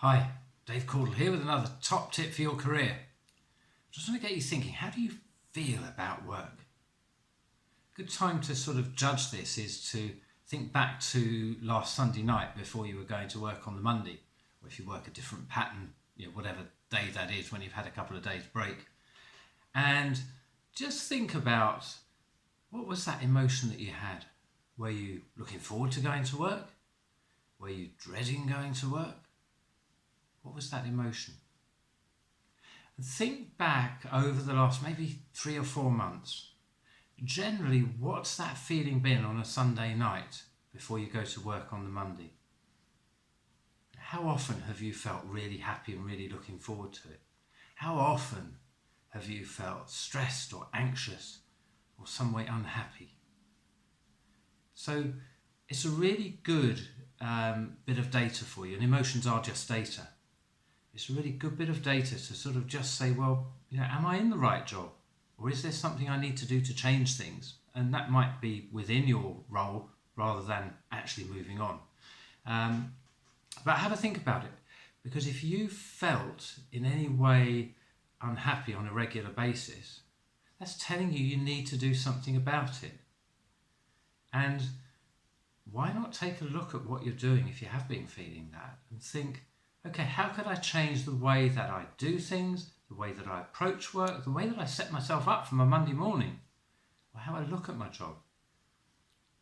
Hi, Dave Cordle here with another top tip for your career. Just want to get you thinking, how do you feel about work? A good time to sort of judge this is to think back to last Sunday night before you were going to work on the Monday, or if you work a different pattern, whatever day that is when you've had a couple of days break. And just think about, what was that emotion that you had? Were you looking forward to going to work? Were you dreading going to work? What was that emotion? And think back over the last maybe 3 or 4 months. Generally, what's that feeling been on a Sunday night before you go to work on the Monday? How often have you felt really happy and really looking forward to it? How often have you felt stressed or anxious or some way unhappy? So it's a really good bit of data for you, and emotions are just data. It's a really good bit of data to sort of just say, well, am I in the right job? Or is there something I need to do to change things? And that might be within your role rather than actually moving on. But have a think about it, because if you felt in any way unhappy on a regular basis, that's telling you need to do something about it. And why not take a look at what you're doing if you have been feeling that and think, okay, how could I change the way that I do things, the way that I approach work, the way that I set myself up for my Monday morning, or how I look at my job?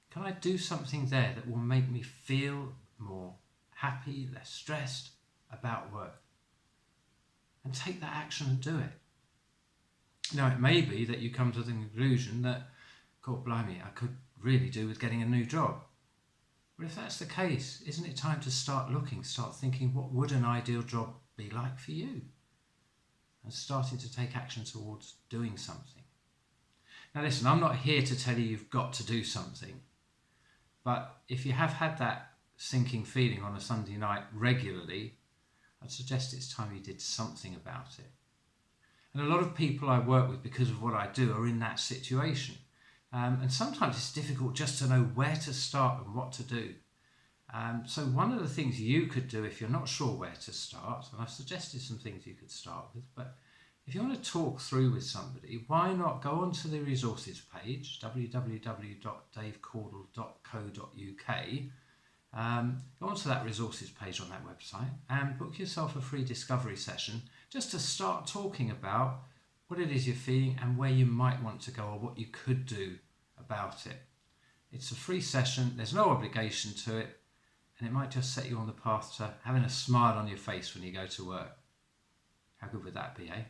Can I do something there that will make me feel more happy, less stressed about work? And take that action and do it. Now, it may be that you come to the conclusion that, God blimey, I could really do with getting a new job. But if that's the case, isn't it time to start looking, start thinking, what would an ideal job be like for you? And starting to take action towards doing something. Now listen, I'm not here to tell you you've got to do something. But if you have had that sinking feeling on a Sunday night regularly, I'd suggest it's time you did something about it. And a lot of people I work with, because of what I do, are in that situation. And sometimes it's difficult just to know where to start and what to do. So one of the things you could do if you're not sure where to start, and I've suggested some things you could start with, but if you want to talk through with somebody, why not go onto the resources page, www.davecordle.co.uk, go onto that resources page on that website and book yourself a free discovery session just to start talking about what it is you're feeling and where you might want to go or what you could do about it. It's a free session, there's no obligation to it, and it might just set you on the path to having a smile on your face when you go to work. How good would that be, eh?